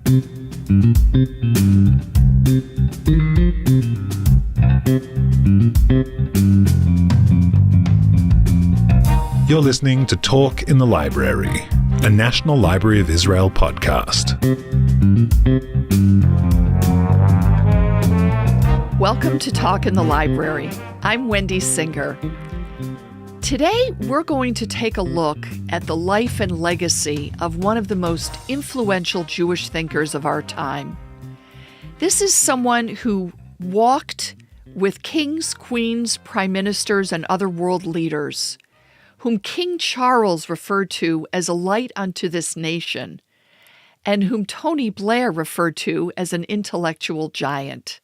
You're listening to Talk in the Library, a National Library of Israel podcast. Welcome to Talk in the Library. I'm Wendy Singer. Today, we're going to take a look at the life and legacy of one of the most influential Jewish thinkers of our time. This is someone who walked with kings, queens, prime ministers, and other world leaders, whom King Charles referred to as a light unto this nation, and whom Tony Blair referred to as an intellectual giant.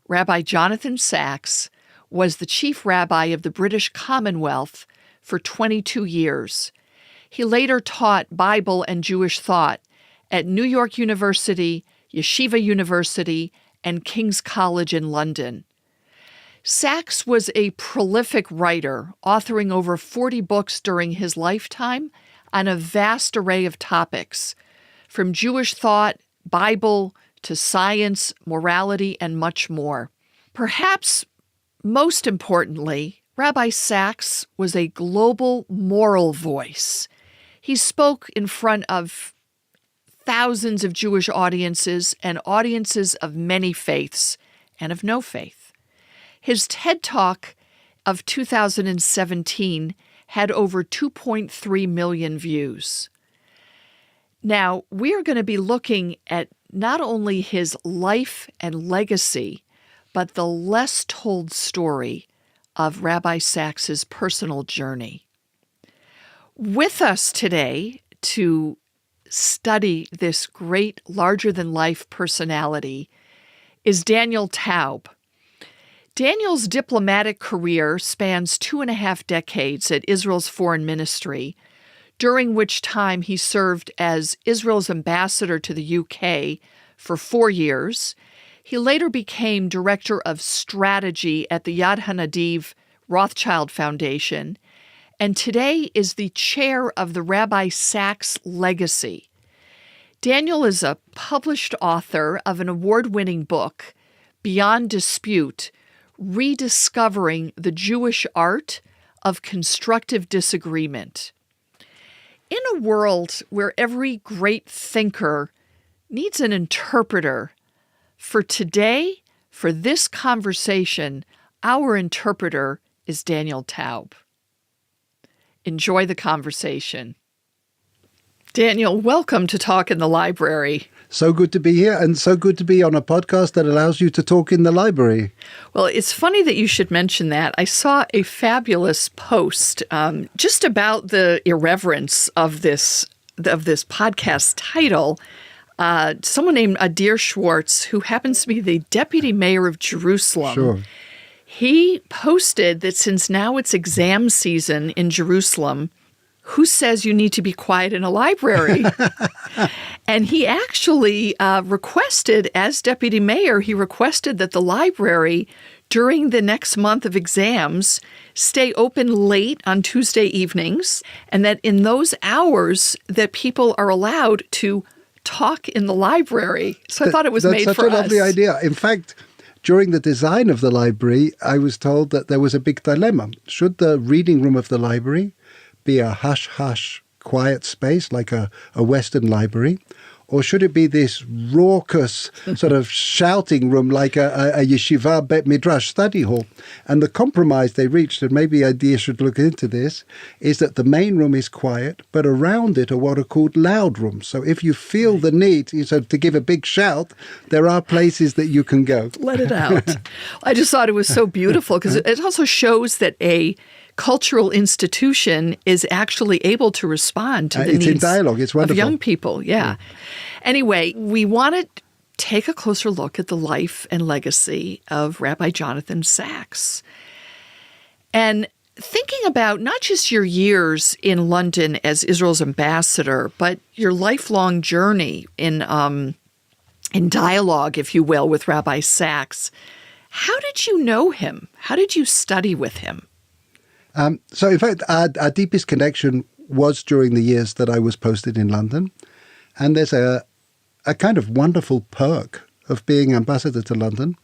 Rabbi Jonathan Sacks was the Chief Rabbi of the British Commonwealth for 22 years. He later taught Bible and Jewish thought at New York University, Yeshiva University, and King's College in London. Sacks was a prolific writer, authoring over 40 books during his lifetime on a vast array of topics, from Jewish thought, Bible, to science, morality, and much more. Perhaps most importantly, Rabbi Sacks was a global moral voice. He spoke in front of thousands of Jewish audiences and audiences of many faiths and of no faith. His TED Talk of 2017 had over 2.3 million views. Now, we are going to be looking at not only his life and legacy, but the less told story of Rabbi Sacks's personal journey. With us today to study this great, larger-than-life personality is Daniel Taub. Daniel's diplomatic career spans 2.5 decades at Israel's foreign ministry, during which time he served as Israel's ambassador to the UK for 4 years. He later became director of strategy at the Yad Hanadiv Rothschild Foundation, and today is the chair of the Rabbi Sacks Legacy. Daniel is a published author of an award-winning book, Beyond Dispute, Rediscovering the Jewish Art of Constructive Disagreement. In a world where every great thinker needs an interpreter, for today, for this conversation, our interpreter is Daniel Taub. Enjoy the conversation. Daniel, welcome to Talk in the Library. So good to be here, and so good to be on a podcast that allows you to talk in the library. Well, it's funny that you should mention that. I saw a fabulous post just about the irreverence of this podcast title. Someone named Adir Schwartz, who happens to be the deputy mayor of Jerusalem. Sure. He posted that since now it's exam season in Jerusalem, who says you need to be quiet in a library? And he actually requested, as deputy mayor, he requested that the library during the next month of exams stay open late on Tuesday evenings, and that in those hours that people are allowed to talk in the library. So I thought it was made for us. That's such a lovely idea. In fact, during the design of the library, I was told that there was a big dilemma. Should the reading room of the library be a hush-hush, quiet space like a Western library, or should it be this raucous sort of shouting room like a yeshiva bet midrash study hall? And the compromise they reached, and maybe Idea should look into this, is that the main room is quiet, but around it are what are called loud rooms. So if you feel the need to give a big shout, there are places that you can go. Let it out. I just thought it was so beautiful because it also shows that a cultural institution is actually able to respond to the needs in dialogue. It's wonderful. Of young people. Yeah. Anyway, we want to take a closer look at the life and legacy of Rabbi Jonathan Sacks. And thinking about not just your years in London as Israel's ambassador, but your lifelong journey in dialogue, if you will, with Rabbi Sacks, how did you know him? How did you study with him? So, in fact, our deepest connection was during the years that I was posted in London. And there's a a kind of wonderful perk of being ambassador to London,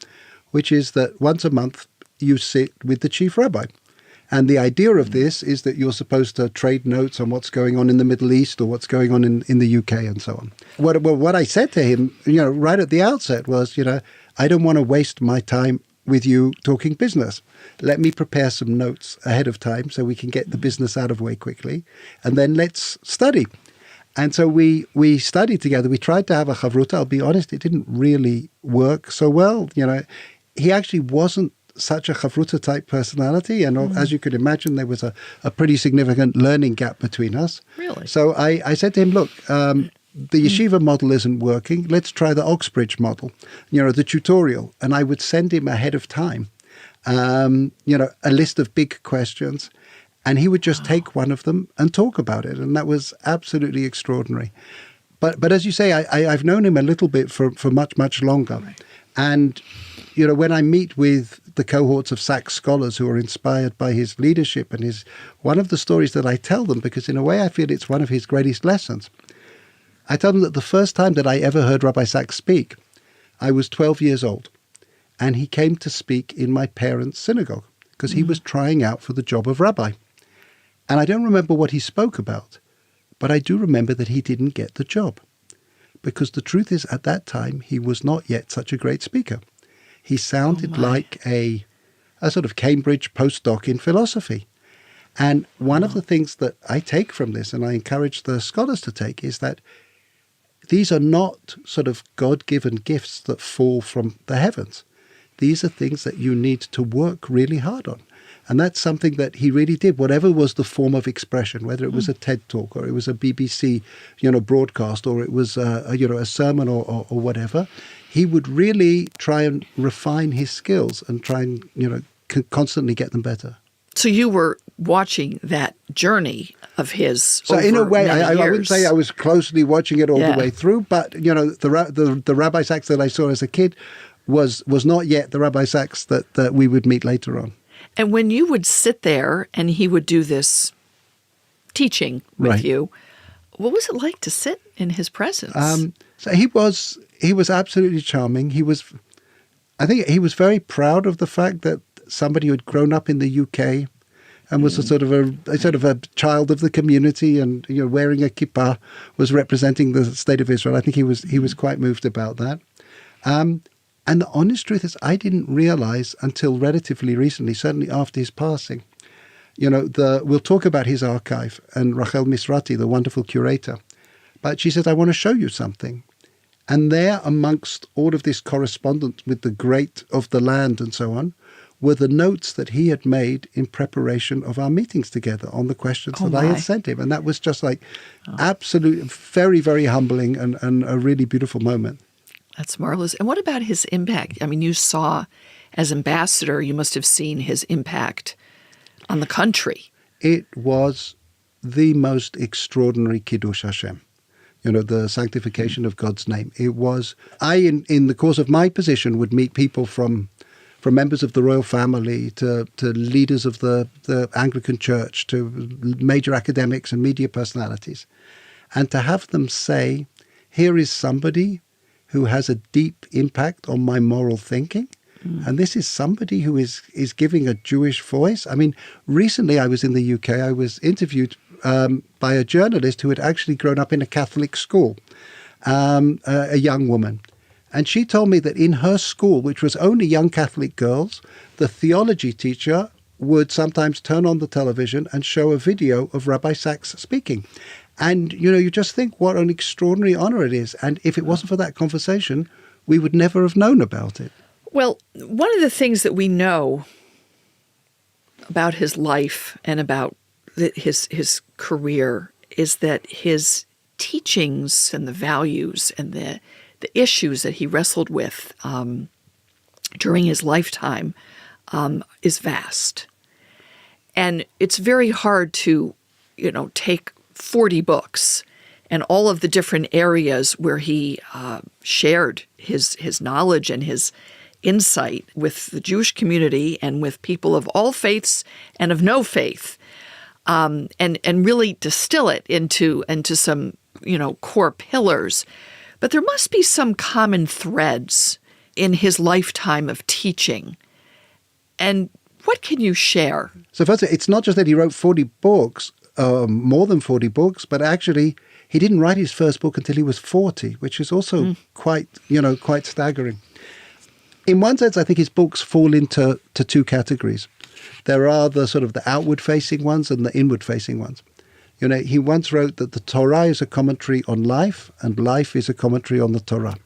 which is that once a month you sit with the Chief Rabbi. And the idea of this is that you're supposed to trade notes on what's going on in the Middle East or what's going on in the UK and so on. What I said to him, right at the outset was, I don't want to waste my time with you talking business. Let me prepare some notes ahead of time so we can get the business out of the way quickly. And then let's study. And so we studied together. We tried to have a chavruta. I'll be honest, it didn't really work so well. He actually wasn't such a chavruta type personality. And as you could imagine, there was a pretty significant learning gap between us. Really? So I said to him, look, the yeshiva model isn't working. Let's try the Oxbridge model, the tutorial. And I would send him ahead of time, a list of big questions. And he would just take one of them and talk about it. And that was absolutely extraordinary. But as you say, I've known him a little bit for much, much longer. Right. And, when I meet with the cohorts of Sacks scholars who are inspired by his leadership and one of the stories that I tell them, because in a way I feel it's one of his greatest lessons, I tell them that the first time that I ever heard Rabbi Sacks speak, I was 12 years old. And he came to speak in my parents' synagogue because he was trying out for the job of rabbi. And I don't remember what he spoke about, but I do remember that he didn't get the job. Because the truth is, at that time, he was not yet such a great speaker. He sounded like a sort of Cambridge postdoc in philosophy. And one of the things that I take from this, and I encourage the scholars to take, is that these are not sort of God-given gifts that fall from the heavens. These are things that you need to work really hard on. And that's something that he really did, whatever was the form of expression, whether it was a TED Talk or it was a BBC, broadcast, or it was, a sermon or whatever. He would really try and refine his skills and try and, constantly get them better. So you were watching that journey of his. So in a way, I wouldn't say I was closely watching it all the way through, but, the Rabbi Sacks that I saw as a kid was not yet the Rabbi Sacks that we would meet later on. And when you would sit there and he would do this teaching with you, what was it like to sit in his presence? So he was absolutely charming. I think he was very proud of the fact that somebody who had grown up in the UK and was a sort of a child of the community and wearing a kippah was representing the state of Israel. I think he was quite moved about that. And the honest truth is, I didn't realize until relatively recently, certainly after his passing, we'll talk about his archive and Rachel Misrati, the wonderful curator. But she said, I want to show you something. And there, amongst all of this correspondence with the great of the land and so on, were the notes that he had made in preparation of our meetings together on the questions that I had sent him. And that was just absolutely very, very humbling and a really beautiful moment. That's marvelous. And what about his impact? I mean, you saw, as ambassador, you must have seen his impact on the country. It was the most extraordinary Kiddush Hashem, the sanctification of God's name. It was, in the course of my position, would meet people from members of the royal family to leaders of the Anglican Church, to major academics and media personalities. And to have them say, here is somebody who has a deep impact on my moral thinking. And this is somebody who is giving a Jewish voice. I mean, recently I was in the UK. I was interviewed by a journalist who had actually grown up in a Catholic school, a young woman. And she told me that in her school, which was only young Catholic girls, the theology teacher would sometimes turn on the television and show a video of Rabbi Sacks speaking. And, you just think what an extraordinary honor it is. And if it wasn't for that conversation, we would never have known about it. Well, one of the things that we know about his life and about his career is that his teachings and the values and the issues that he wrestled with during his lifetime is vast. And it's very hard to, take 40 books and all of the different areas where he shared his knowledge and his insight with the Jewish community and with people of all faiths and of no faith, and really distill it into some core pillars. But there must be some common threads in his lifetime of teaching. And what can you share? So first, it's not just that he wrote 40 books, more than 40 books, but actually he didn't write his first book until he was 40, which is also quite staggering. In one sense, I think his books fall into two categories. There are the sort of the outward-facing ones and the inward-facing ones. He once wrote that the Torah is a commentary on life and life is a commentary on the Torah.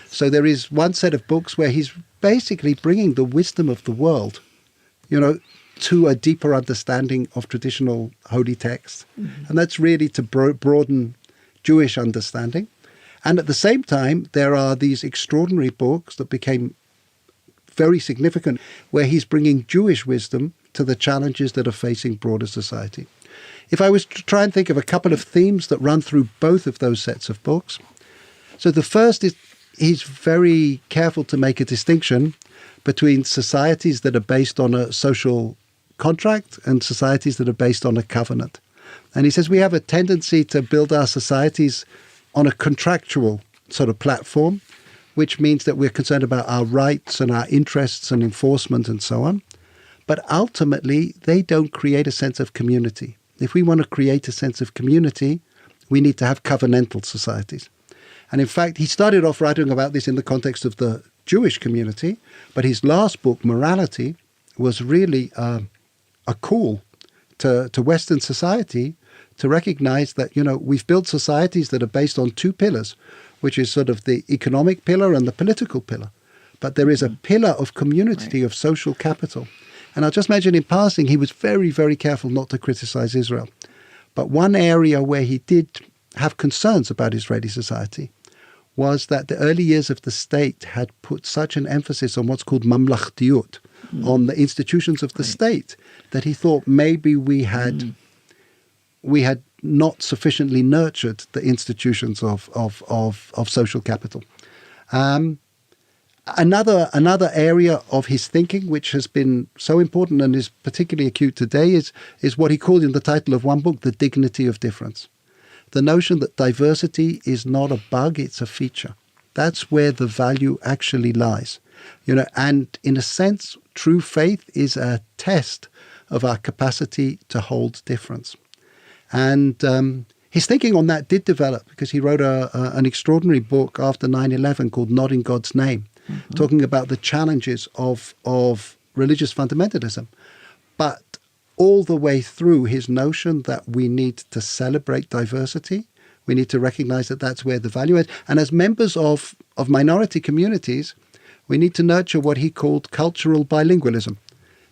So there is one set of books where he's basically bringing the wisdom of the world, to a deeper understanding of traditional holy texts. And that's really to broaden Jewish understanding. And at the same time, there are these extraordinary books that became very significant, where he's bringing Jewish wisdom to the challenges that are facing broader society. If I was to try and think of a couple of themes that run through both of those sets of books. So the first is he's very careful to make a distinction between societies that are based on a social contract and societies that are based on a covenant. And he says we have a tendency to build our societies on a contractual sort of platform, which means that we're concerned about our rights and our interests and enforcement and so on. But ultimately, they don't create a sense of community. If we want to create a sense of community, we need to have covenantal societies. And in fact, he started off writing about this in the context of the Jewish community, but his last book, Morality, was really a call to Western society to recognize that, we've built societies that are based on two pillars, which is sort of the economic pillar and the political pillar. But there is a pillar of community, of social capital. And I'll just mention in passing, he was very, very careful not to criticize Israel. But one area where he did have concerns about Israeli society was that the early years of the state had put such an emphasis on what's called mamlachtiyut, on the institutions of the state, that he thought maybe we had not sufficiently nurtured the institutions of social capital. Another area of his thinking, which has been so important and is particularly acute today, is what he called in the title of one book, The Dignity of Difference. The notion that diversity is not a bug, it's a feature. That's where the value actually lies. And in a sense, true faith is a test of our capacity to hold difference. And his thinking on that did develop because he wrote an extraordinary book after 9/11 called Not in God's Name, talking about the challenges of religious fundamentalism. But all the way through his notion that we need to celebrate diversity, we need to recognize that that's where the value is. And as members of minority communities, we need to nurture what he called cultural bilingualism,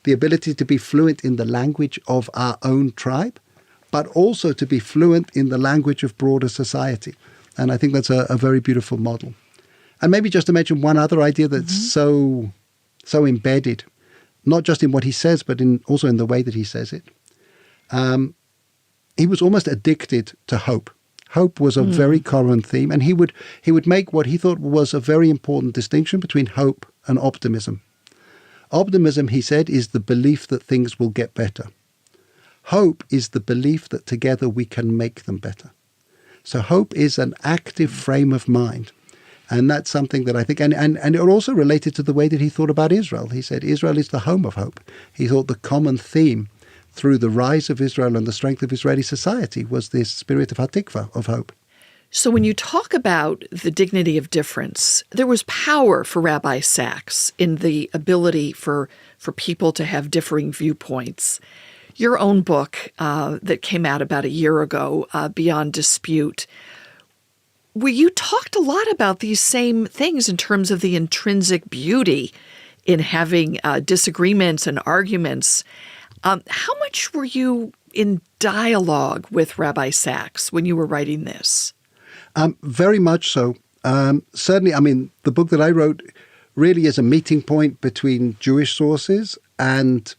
the ability to be fluent in the language of our own tribe, but also to be fluent in the language of broader society. And I think that's a very beautiful model. And maybe just to mention one other idea that's so embedded, not just in what he says, but also in the way that he says it. He was almost addicted to hope. Hope was a very common theme, and he would make what he thought was a very important distinction between hope and optimism. Optimism, he said, is the belief that things will get better. Hope is the belief that together we can make them better. So hope is an active frame of mind. And that's something that I think, and it also related to the way that he thought about Israel. He said Israel is the home of hope. He thought the common theme through the rise of Israel and the strength of Israeli society was this spirit of hatikva, of hope. So when you talk about the dignity of difference, there was power for Rabbi Sacks in the ability for people to have differing viewpoints. Your own book that came out about a year ago, Beyond Dispute, where you talked a lot about these same things in terms of the intrinsic beauty in having disagreements and arguments. How much were you in dialogue with Rabbi Sacks when you were writing this? Very much so. Certainly, the book that I wrote really is a meeting point between Jewish sources and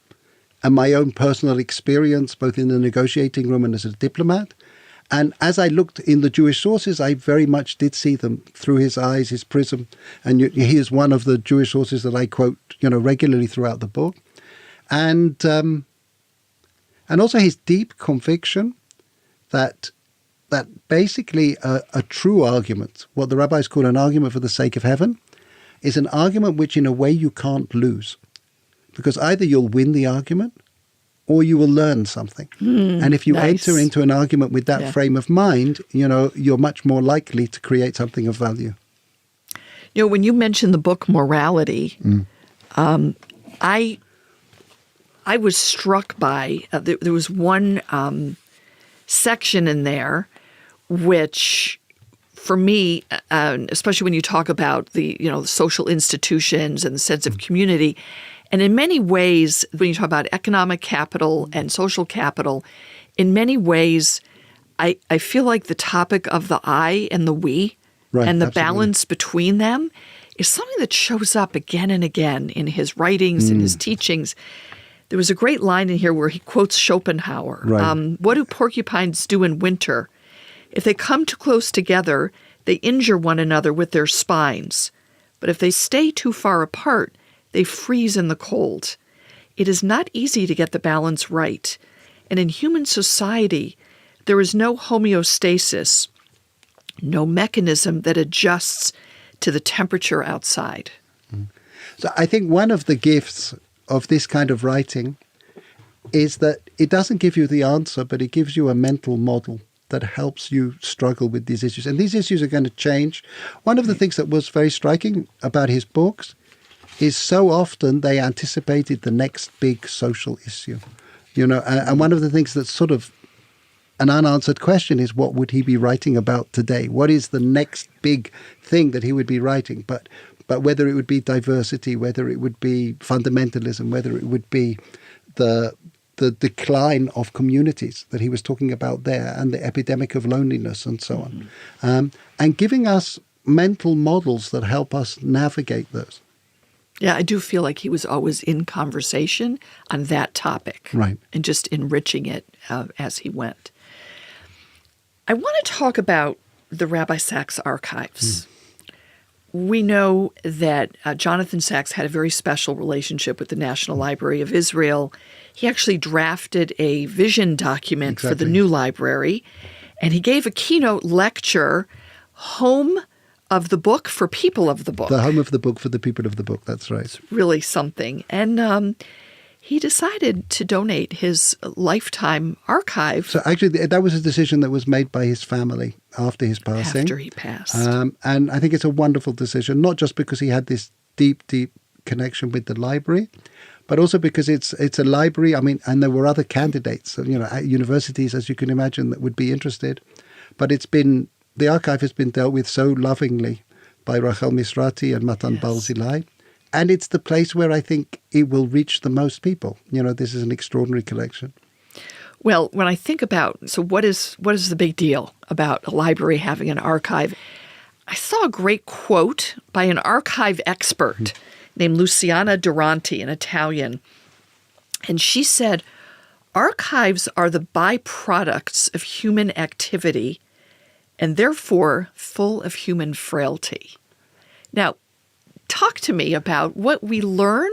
my own personal experience, both in the negotiating room and as a diplomat. And as I looked in the Jewish sources, I very much did see them through his eyes, his prism. And he is one of the Jewish sources that I quote, regularly throughout the book. And also his deep conviction that that basically a true argument, what the rabbis call an argument for the sake of heaven, is an argument which in a way you can't lose. Because either you'll win the argument or you will learn something. And if you enter into an argument with that frame of mind, you're much more likely to create something of value. When you mentioned the book Morality, I was struck by, there was one section in there which, for me, especially when you talk about the social institutions and the sense of community, and in many ways, when you talk about economic capital and social capital, in many ways, I feel like the topic of the I and the we and the balance between them is something that shows up again and again in his writings, in his teachings. There was a great line in here where he quotes Schopenhauer. What do porcupines do in winter? If they come too close together, they injure one another with their spines. But if they stay too far apart, they freeze in the cold. It is not easy to get the balance right. And in human society, there is no homeostasis, no mechanism that adjusts to the temperature outside. So I think one of the gifts of this kind of writing is that it doesn't give you the answer, but it gives you a mental model that helps you struggle with these issues. And these issues are going to change. One of the things that was very striking about his books is so often they anticipated the next big social issue. And one of the things that's sort of an unanswered question is, what would he be writing about today? What is the next big thing that he would be writing? But whether it would be diversity, whether it would be fundamentalism, whether it would be the decline of communities that he was talking about there, and the epidemic of loneliness and so on. And giving us mental models that help us navigate those. Yeah, I do feel like he was always in conversation on that topic. Right. And just enriching it as he went. I want to talk about the Rabbi Sacks archives. We know that Jonathan Sacks had a very special relationship with the National Library of Israel. He actually drafted a vision document for the new library, and he gave a keynote lecture, Home of the Book for People of the Book. The home of the book for the people of the book, that's right. It's really something. And he decided to donate his lifetime archive. So actually, that was a decision that was made by his family after his passing. After he passed. And I think it's a wonderful decision, not just because he had this deep, deep connection with the library, but also because it's a library. I mean, and there were other candidates, at universities, as you can imagine, that would be interested. But the archive has been dealt with so lovingly by Rachel Misrati and Matan Barzilai. And it's the place where I think it will reach the most people. This is an extraordinary collection. Well, when I think about, what is the big deal about a library having an archive? I saw a great quote by an archive expert named Luciana Duranti, an Italian. And she said, archives are the byproducts of human activity and therefore full of human frailty. Now, talk to me about what we learn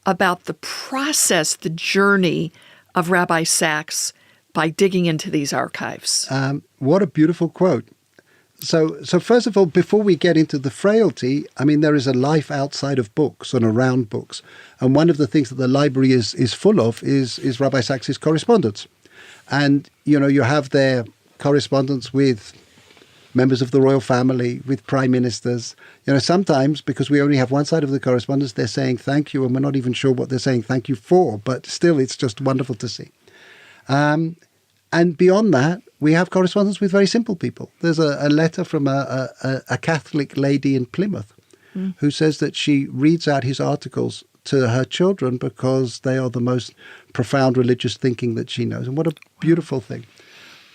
about the process, the journey of Rabbi Sacks by digging into these archives. What a beautiful quote. So first of all, before we get into the frailty, I mean, there is a life outside of books and around books. And one of the things that the library is full of is Rabbi Sacks's correspondence. And, you have their correspondence with members of the royal family, with prime ministers. Sometimes, because we only have one side of the correspondence, they're saying thank you, and we're not even sure what they're saying thank you for, but still it's just wonderful to see. And beyond that, we have correspondence with very simple people. There's a letter from a Catholic lady in Plymouth who says that she reads out his articles to her children because they are the most profound religious thinking that she knows. And what a beautiful thing.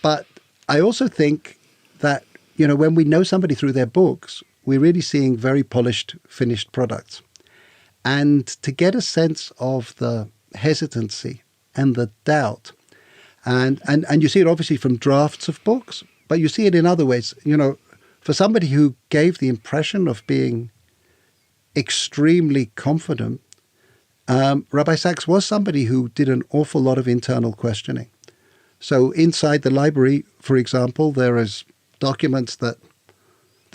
But I also think that, when we know somebody through their books, we're really seeing very polished, finished products. And to get a sense of the hesitancy and the doubt, and you see it obviously from drafts of books, but you see it in other ways. For somebody who gave the impression of being extremely confident, Rabbi Sacks was somebody who did an awful lot of internal questioning. So inside the library, for example, there is documents that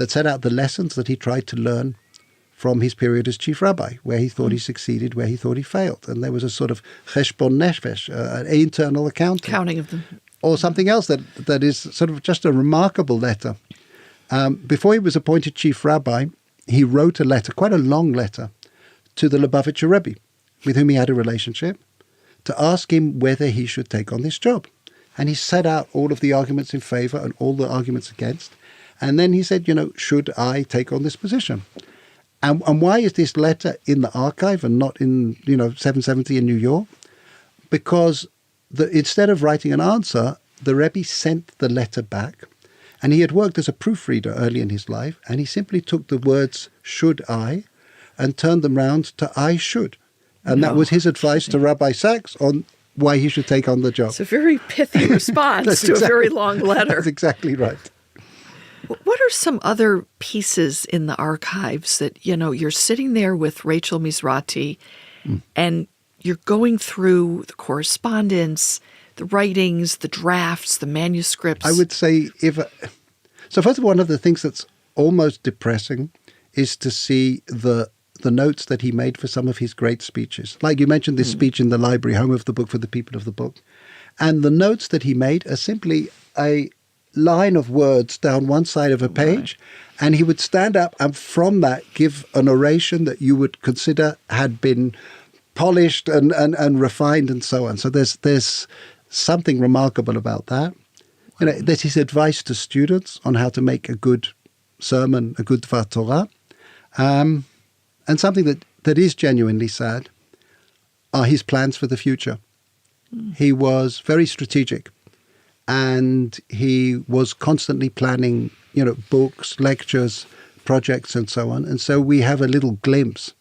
set out the lessons that he tried to learn from his period as Chief Rabbi, where he thought he succeeded, where he thought he failed. And there was a sort of cheshbon nefesh, an internal accounting of them. Or something else that is sort of just a remarkable letter. Before he was appointed Chief Rabbi, he wrote a letter, quite a long letter, to the Lubavitcher Rebbe, with whom he had a relationship, to ask him whether he should take on this job. And he set out all of the arguments in favor and all the arguments against. And then he said, should I take on this position? And why is this letter in the archive and not in, 770 in New York? Because instead of writing an answer, the Rebbe sent the letter back. And he had worked as a proofreader early in his life. And he simply took the words, should I, and turned them round to I should. And that was his advice to Rabbi Sacks on why he should take on the job. It's a very pithy response to a very long letter. That's exactly right. What are some other pieces in the archives that, you're sitting there with Rachel Mizrahi and you're going through the correspondence, the writings, the drafts, the manuscripts? I would say so first of all, one of the things that's almost depressing is to see the notes that he made for some of his great speeches. Like you mentioned this speech in the library, Home of the Book for the People of the Book. And the notes that he made are simply a line of words down one side of a page. And he would stand up and from that give an oration that you would consider had been polished and refined and so on. So there's something remarkable about that. There's his advice to students on how to make a good sermon, a good Dvar Torah. And something that is genuinely sad are his plans for the future. He was very strategic and he was constantly planning, books, lectures, projects and so on. And so we have a little glimpse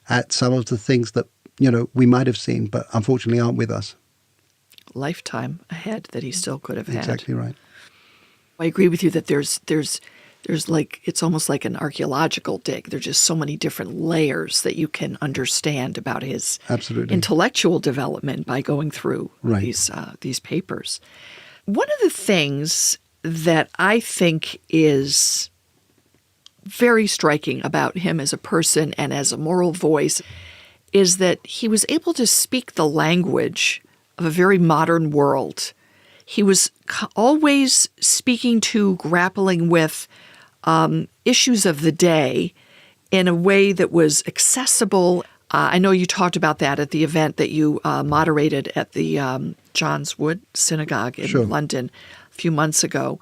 at some of the things that, we might have seen, but unfortunately aren't with us. Lifetime ahead that he still could have had. Exactly right. I agree with you that there's like, it's almost like an archaeological dig. There's just so many different layers that you can understand about his intellectual development by going through these papers. One of the things that I think is very striking about him as a person and as a moral voice is that he was able to speak the language of a very modern world. He was always speaking to, grappling with issues of the day in a way that was accessible. I know you talked about that at the event that you moderated at the John's Wood Synagogue in London a few months ago.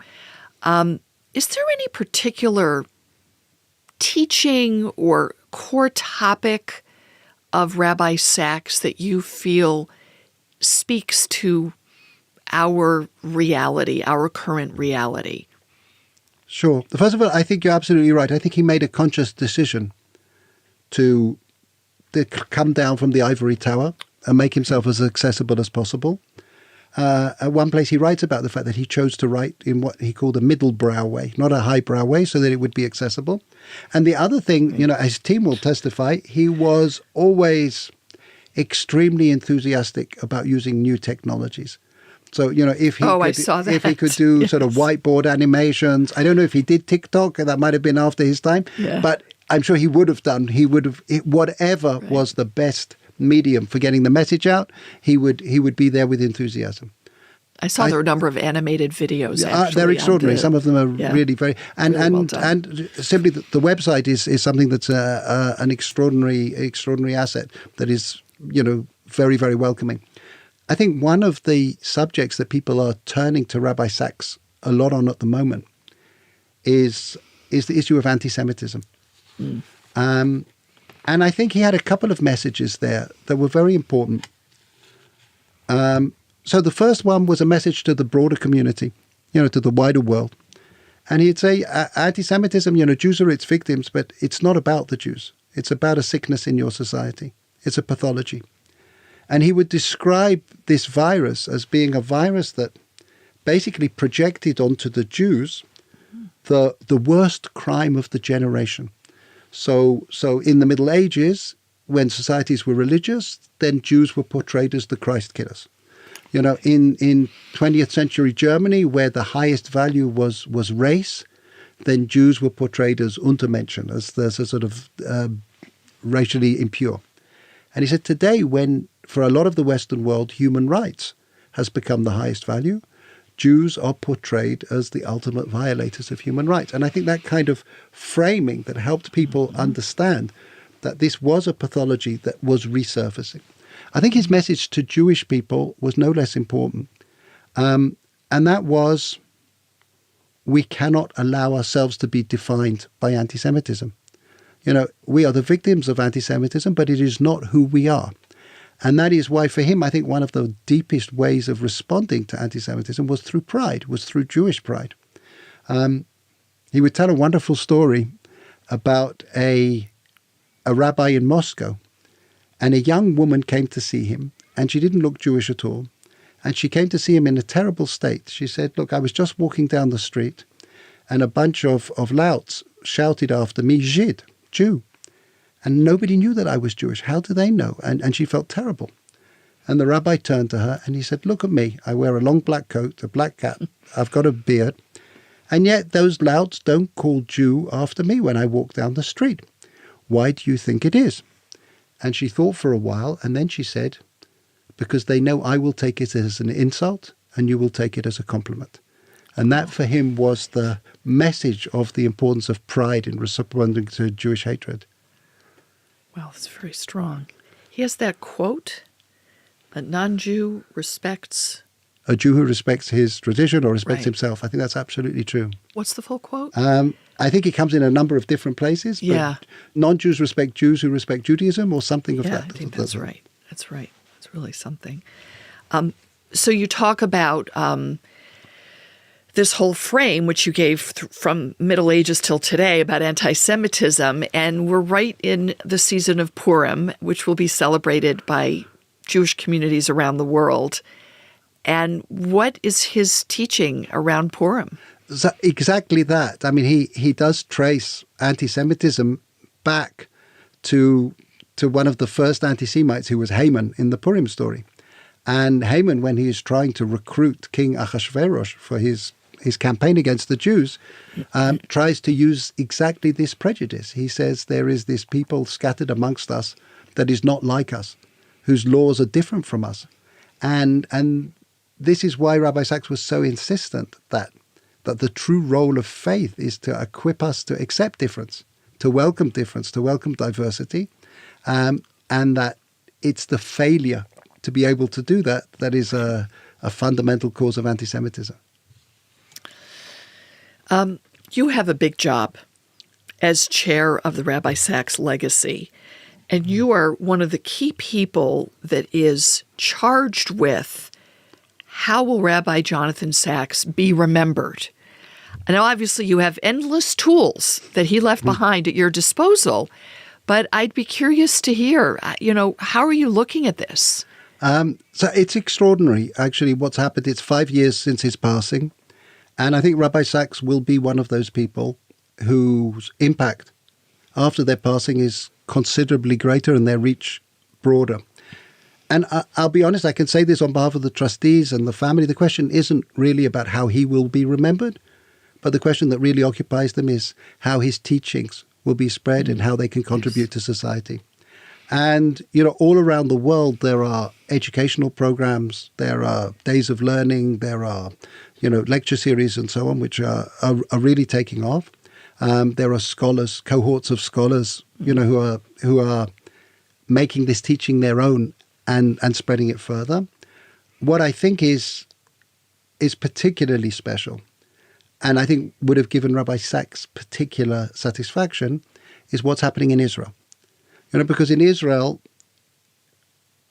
Is there any particular teaching or core topic of Rabbi Sacks that you feel speaks to our reality, our current reality? Sure. First of all, I think you're absolutely right. I think he made a conscious decision to come down from the ivory tower and make himself as accessible as possible. At one place, he writes about the fact that he chose to write in what he called a middle-brow way, not a highbrow way, so that it would be accessible. And the other thing, his team will testify, he was always extremely enthusiastic about using new technologies. So, if he could do sort of whiteboard animations, I don't know if he did TikTok, that might have been after his time, but I'm sure he would have done, whatever was the best medium for getting the message out, he would be there with enthusiasm. I saw there were a number of animated videos. They're extraordinary. Some of them are really very and simply the website is something that's an extraordinary asset that is very, very welcoming. I think one of the subjects that people are turning to Rabbi Sacks a lot on at the moment is the issue of anti-Semitism. And I think he had a couple of messages there that were very important. So the first one was a message to the broader community, to the wider world. And he'd say, anti-Semitism, Jews are its victims, but it's not about the Jews. It's about a sickness in your society. It's a pathology. And he would describe this virus as being a virus that basically projected onto the Jews the worst crime of the generation. So in the Middle Ages, when societies were religious, then Jews were portrayed as the Christ killers. You know, in 20th century Germany, where the highest value was race, then Jews were portrayed as Untermenschen, as a sort of racially impure. And he said today, when for a lot of the Western world, human rights has become the highest value, Jews are portrayed as the ultimate violators of human rights. And I think that kind of framing that helped people understand that this was a pathology that was resurfacing. I think his message to Jewish people was no less important. And that was, we cannot allow ourselves to be defined by anti-Semitism. You know, we are the victims of anti-Semitism, but it is not who we are. And that is why, for him, I think one of the deepest ways of responding to anti-Semitism was through pride, was through Jewish pride. He would tell a wonderful story about a rabbi in Moscow. And a young woman came to see him, and she didn't look Jewish at all. And she came to see him in a terrible state. She said, look, I was just walking down the street, and a bunch of louts shouted after me, Žid, Jew. And nobody knew that I was Jewish. How do they know? And she felt terrible. And the rabbi turned to her, and he said, look at me. I wear a long black coat, a black cap. I've got a beard. And yet those louts don't call Jew after me when I walk down the street. Why do you think it is? And she thought for a while, and then she said, because they know I will take it as an insult and you will take it as a compliment. And that for him was the message of the importance of pride in responding to Jewish hatred. Well, it's very strong. He has that quote, a non-Jew respects... A Jew who respects his tradition or respects himself. I think that's absolutely true. What's the full quote? I think it comes in a number of different places. But yeah. Non-Jews respect Jews who respect Judaism, or something of that. I think that's right. That's right. It's really something. So you talk about this whole frame, which you gave from Middle Ages till today about anti-Semitism, and we're right in the season of Purim, which will be celebrated by Jewish communities around the world. And what is his teaching around Purim? Exactly that. I mean, he does trace anti-Semitism back to one of the first anti-Semites, who was Haman in the Purim story. And Haman, when he is trying to recruit King Ahasuerus for his campaign against the Jews, tries to use exactly this prejudice. He says there is this people scattered amongst us that is not like us, whose laws are different from us. And this is why Rabbi Sacks was so insistent that the true role of faith is to equip us to accept difference, to welcome diversity, and that it's the failure to be able to do that is a fundamental cause of anti-Semitism. You have a big job as chair of the Rabbi Sacks Legacy, and you are one of the key people that is charged with how will Rabbi Jonathan Sacks be remembered? I know obviously you have endless tools that he left behind at your disposal, but I'd be curious to hear, how are you looking at this? So it's extraordinary, actually, what's happened. It's 5 years since his passing. And I think Rabbi Sacks will be one of those people whose impact after their passing is considerably greater and their reach broader. And I'll be honest, I can say this on behalf of the trustees and the family. The question isn't really about how he will be remembered, but the question that really occupies them is how his teachings will be spread and how they can contribute to society. And, all around the world, there are educational programs, there are days of learning, there are, lecture series and so on, which are really taking off. There are scholars, cohorts of scholars, who are making this teaching their own and spreading it further. What I think is particularly special, and I think would have given Rabbi Sacks particular satisfaction, is what's happening in Israel. Because in Israel,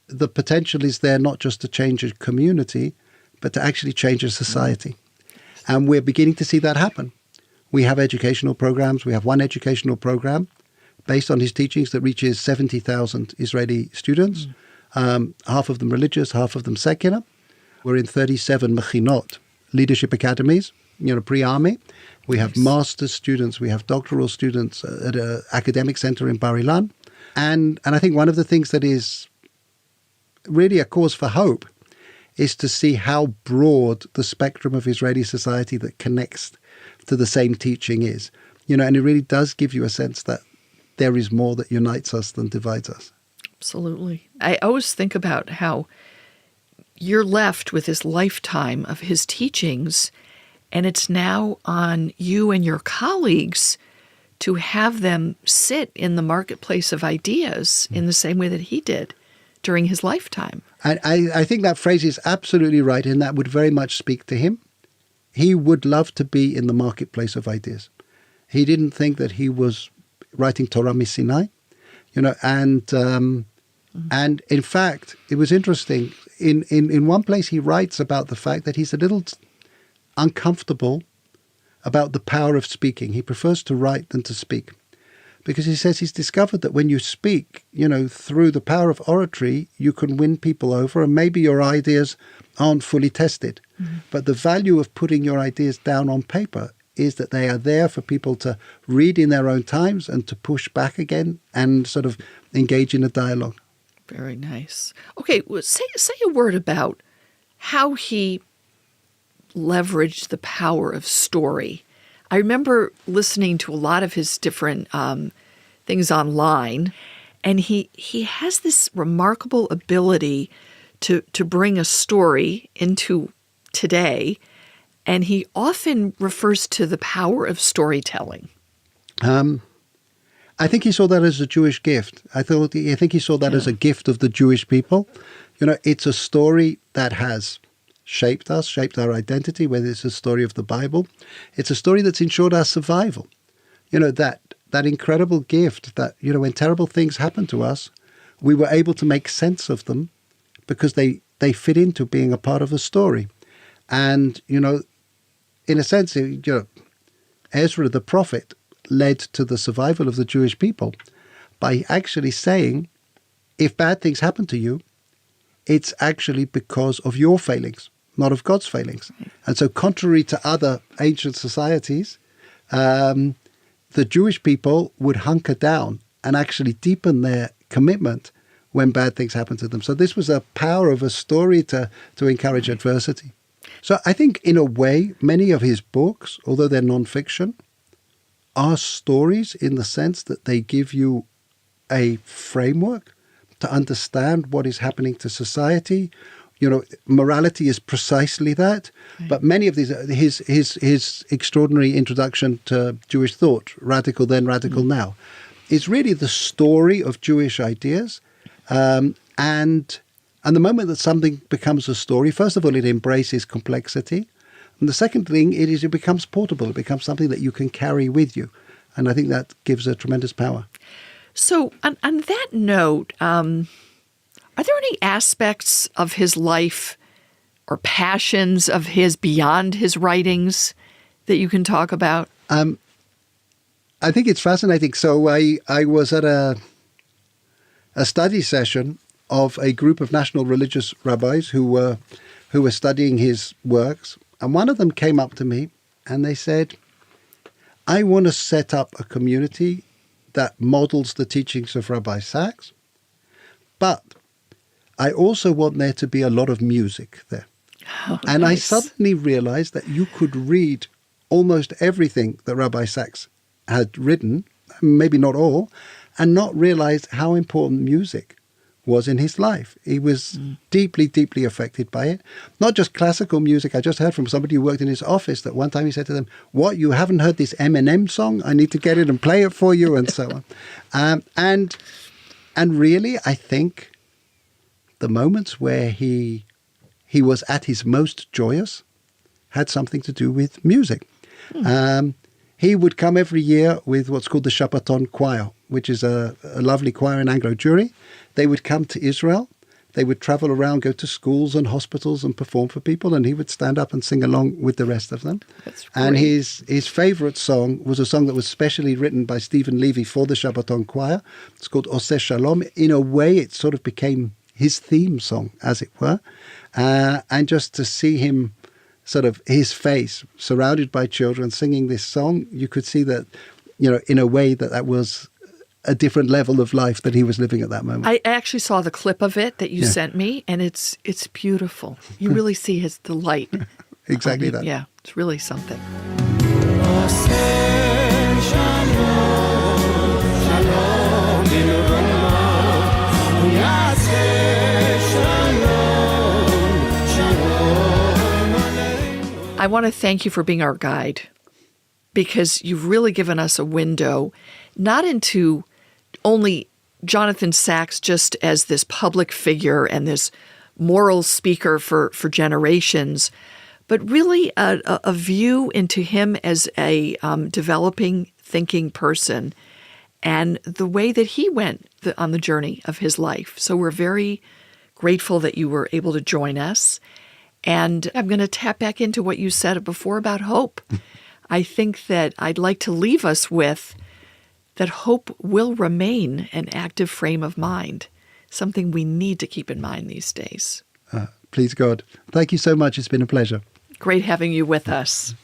the potential is there not just to change a community, but to actually change a society. And we're beginning to see that happen. We have educational programs. We have one educational program based on his teachings that reaches 70,000 Israeli students, half of them religious, half of them secular. We're in 37 mechinot, leadership academies, pre-army. We have master's students. We have doctoral students at an academic center in Bar Ilan. And I think one of the things that is really a cause for hope is to see how broad the spectrum of Israeli society that connects to the same teaching is. And it really does give you a sense that there is more that unites us than divides us. Absolutely. I always think about how you're left with this lifetime of his teachings, and it's now on you and your colleagues to have them sit in the marketplace of ideas in the same way that he did during his lifetime. I think that phrase is absolutely right, and that would very much speak to him. He would love to be in the marketplace of ideas. He didn't think that he was writing Torah Misinai, and in fact, it was interesting. In one place, he writes about the fact that he's a little uncomfortable about the power of speaking. He prefers to write than to speak, because he says he's discovered that when you speak, through the power of oratory, you can win people over, and maybe your ideas aren't fully tested. Mm-hmm. But the value of putting your ideas down on paper is that they are there for people to read in their own times and to push back again and sort of engage in a dialogue. Very nice. Okay, well, say a word about how he leveraged the power of story. I remember listening to a lot of his different things online, and he has this remarkable ability to bring a story into today, and he often refers to the power of storytelling. I think he saw that as a Jewish gift. I think he saw that as a gift of the Jewish people. It's a story that has shaped us, shaped our identity, whether it's a story of the Bible. It's a story that's ensured our survival. That incredible gift that, when terrible things happen to us, we were able to make sense of them because they fit into being a part of a story. And, in a sense, Ezra the prophet led to the survival of the Jewish people by actually saying, if bad things happen to you, it's actually because of your failings, not of God's failings. And so contrary to other ancient societies, the Jewish people would hunker down and actually deepen their commitment when bad things happen to them. So this was a power of a story to encourage adversity. So I think in a way, many of his books, although they're nonfiction, are stories in the sense that they give you a framework to understand what is happening to society. Morality is precisely that. Right. But many of these, his extraordinary introduction to Jewish thought, Radical Then, Radical Now, is really the story of Jewish ideas. And the moment that something becomes a story, first of all, it embraces complexity. And the second thing it becomes portable. It becomes something that you can carry with you. And I think that gives a tremendous power. So on that note, are there any aspects of his life or passions of his beyond his writings that you can talk about? I think it's fascinating. So I was at a study session of a group of national religious rabbis who were studying his works. And one of them came up to me and they said, I want to set up a community that models the teachings of Rabbi Sacks, but I also want there to be a lot of music there. Oh, and nice. I suddenly realized that you could read almost everything that Rabbi Sacks had written, maybe not all, and not realize how important music was in his life. He was deeply, deeply affected by it. Not just classical music. I just heard from somebody who worked in his office that one time he said to them, what, you haven't heard this Eminem song? I need to get it and play it for you, and so on. And really, I think the moments where he was at his most joyous had something to do with music. He would come every year with what's called the Shabbaton Choir, which is a lovely choir in Anglo-Jewry. They would come to Israel. They would travel around, go to schools and hospitals and perform for people, and he would stand up and sing along with the rest of them. That's great. And his favorite song was a song that was specially written by Stephen Levy for the Shabbaton Choir. It's called Oseh Shalom. In a way, it sort of became his theme song, as it were. And just to see him, sort of his face surrounded by children singing this song, you could see that, in a way that was a different level of life that he was living at that moment. I actually saw the clip of it that you sent me, and it's beautiful. You really see the light. Exactly that. Yeah, it's really something. I want to thank you for being our guide, because you've really given us a window, not into only Jonathan Sacks just as this public figure and this moral speaker for generations, but really a view into him as a developing, thinking person and the way that he went on the journey of his life. So we're very grateful that you were able to join us. And I'm going to tap back into what you said before about hope. I think that I'd like to leave us with that hope will remain an active frame of mind, something we need to keep in mind these days. Please God. Thank you so much. It's been a pleasure. Great having you with us.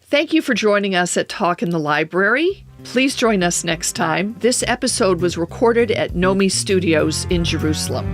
Thank you for joining us at Talk in the Library. Please join us next time. This episode was recorded at Nomi Studios in Jerusalem.